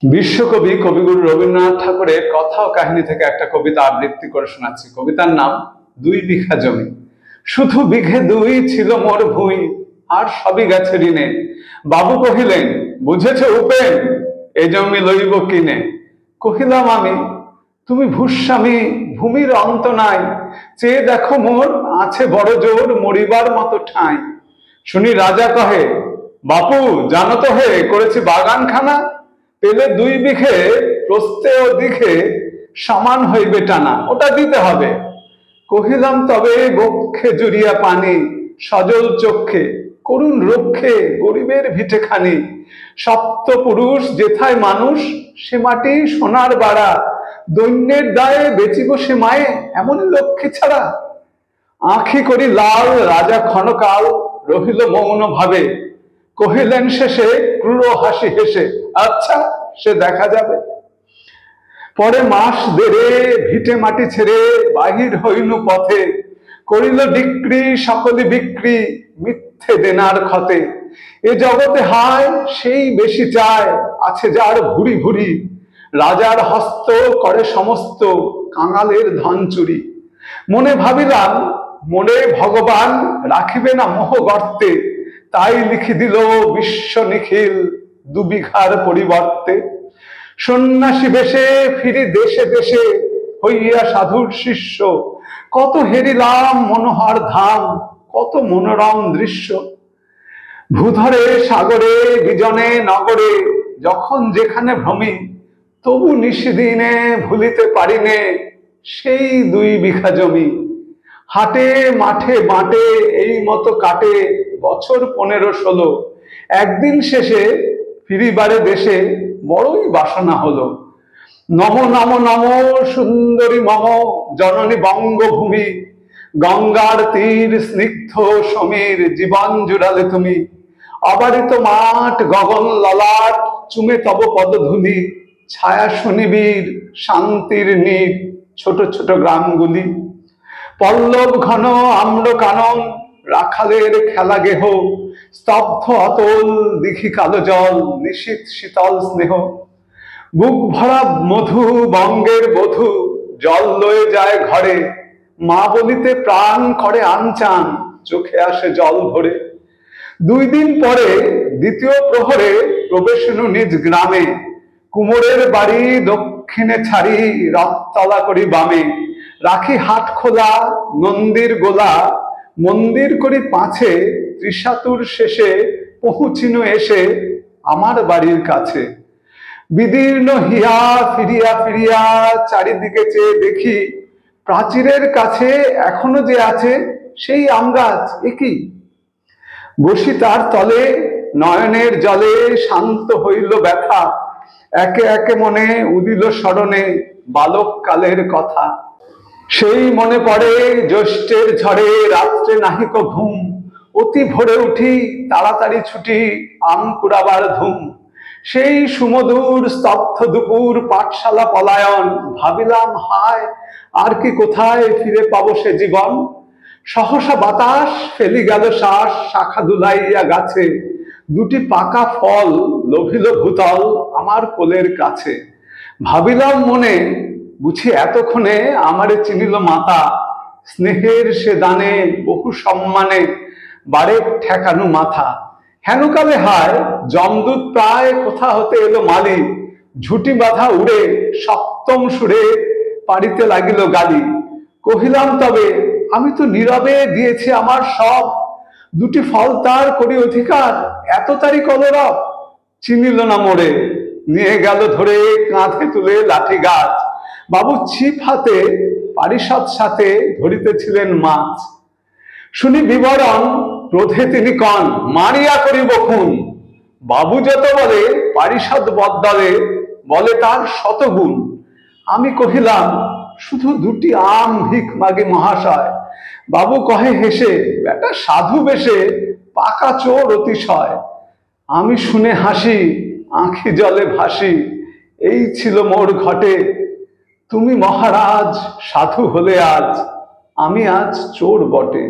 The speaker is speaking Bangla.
বিশ্বকবি কবিগুরু রবীন্দ্রনাথ ঠাকুরের কথা ও কাহিনী থেকে একটা কবিতা আবৃত্তি করে শোনাচ্ছি। কবিতার নাম 2 বিঘা জমি। শুধু বিঘে 2 ছিল মোর ভুঁই, আর সবই গেছে ঋণে। বাবু কহিলেন, বুঝেছ উপেন, এ জমি লইব কিনে। কহিলাম আমি, তুমি ভূস্বামী, ভূমির অন্ত নাই। চেয়ে দেখো মোর আছে বড় জোর, মরিবার মতো ঠাঁই। শুনি রাজা কহে, বাপু জানো তো হে, করেছি বাগানখানা। পেলে 2 বিঘে প্রস্থে ও দিঘে সমান হইবে টানা, ওটা দিতে হবে। কহিলাম তবে বক্ষে জুড়িয়া পানি, সজল চক্ষে করুণ রক্ষে গরিবের ভিটে খানি। সপ্ত পুরুষ যেথায় মানুষ, সে মাটি সোনার বাড়া। দৈন্যের দায়ে বেচিব সে মায়ে, এমন লক্ষ্মী ছাড়া। আঁখি করি লাল রাজা ক্ষণকাল, রহিল মৌন ভাবে। কহিলেন শেষে ক্রূর হাসি হেসে, আচ্ছা সে দেখা যাবে। পরে মাস দেড়ে ভিটে মাটি ছেড়ে বাহির হইনু পথে। করিল ডিক্রি সকলে বিক্রি, মিথ্যে দেনার ক্ষতে। এ জগতে হায় সেই বেশি চায়, আছে যার ভুরি ভুরি। রাজার হস্ত করে সমস্ত, কাঙালের ধন চুরি। মনে ভাবিলাম, মনে ভগবান রাখিবে না মোহ গর্তে। তাই লিখি দিল বিশ্ব নিখিল 2 বিঘার পরিবর্তে। সন্ন্যাসী বেশে ফিরি দেশে দেশে, হইয়া সাধুর শিষ্য। কত হেরিলাম মনোহর ধাম, কত মনোরম দৃশ্য। ভূধরে সাগরে বিজনে নগরে, যখন যেখানে ভ্রমি। তবু নিশিদিনে ভুলিতে পারিনে সেই 2 বিঘা জমি। হাটে মাঠে বাটে এই মতো কাটে বছর 15-16। একদিন শেষে ফিরিবারে দেশে বড়ই বাসনা হলো। নম নম নম সুন্দরী মম জননী বঙ্গভূমি। গঙ্গার তীর স্নিগ্ধ সমীর, জীবন জুড়ালে তুমি। অবারিত মাঠ গগন ললাট, চুমে তব পদধূলি। ছায়া শনিবীর শান্তির নীড়, ছোট ছোট গ্রামগুলি। পল্লব ঘন আম্র কানন, রাখালের খেলা গেহ। স্তব্ধ অতল দিঘি কালো জল, নিশীথ শীতল স্নেহ। বুক ভরা মধু বঙ্গের বধূ, জল লয়ে যায় ঘরে। মা বলিতে প্রাণ করে আনচান, চোখে আসে জল ভরে। 2 দিন পরে দ্বিতীয় প্রহরে প্রবেশনু নিজ গ্রামে। কুমোরের বাড়ি দক্ষিণে ছাড়ি, রথতলা করি বামে। রাখি হাট খোলা নন্দীর গোলা, মন্দির করি পাছে। ত্রিশাতুর শেষে পৌঁছিনু এসে আমার বাড়ির কাছে। বিদীর্ণ হিয়া ফিরিয়া ফিরিয়া চারিদিকে চেয়ে দেখি, প্রাচীরের কাছে এখনো যে আছে সেই আম গাছ। একই বসি তার তলে, নয়নের জলে শান্ত হইল ব্যথা। একে একে মনে উদিল স্মরণে বালক কালের কথা। সেই মনে পড়ে জ্যৈষ্ঠের ঝড়ে রাত্রে নাহিক ঘুম। অতি ভোরে উঠি তাড়াতাড়ি ছুটি, আম কুড়াবার ধুম। সেই সুমধুর স্তব্ধ দুপুর, পাঠশালা পলায়ন। ভাবিলাম হায়, আর কি কোথায় ফিরে পাবো সে জীবন। সহসা বাতাস ফেলি গেল শ্বাস, শাখা দুলাইয়া গাছে। 2টি পাকা ফল লোভিল ভূতল আমার কোলের কাছে। ভাবিলাম মনে, বুঝি এতক্ষণে আমারে চিনিল মাতা। স্নেহের সে দানে বহু সম্মানে, বারে ঠেকানু মাথা। হেনকালে হায়, যমদূত প্রায় কোথা হতে এলো মালি। ঝুটি বাঁধা উড়ে সপ্তম সুরে পাড়িতে লাগিল গালি। কহিলাম তবে, আমি তো নীরবে দিয়েছি আমার সব। 2টি ফল তার করি অধিকার, এত তারি কলরব। চিনিল না মোড়ে, নিয়ে গেল ধরে কাঁধে তুলে লাঠি গাছ। বাবু ছিপ হাতে পারিষদ সাথে ধরিতেছিলেন মাছ। শুনি বিবরণ, ক্রোধে তিনি কন, মারিয়া করিব খুন। বাবু যত বলে পারিষদ বদলে, বলে তার শতগুণ। আমি কহিলাম, শুধু 2টি আম ভিক মাগে মহাশয়। বাবু কহে হেসে, বেটা সাধু বেশে, পাকা চোর অতিশয়। আমি শুনে হাসি, আঁখি জলে ভাসি। এই ছিল মোর ঘটে। তুমি মহারাজ সাধু হলে আজ, আমি আজ চোর বটে।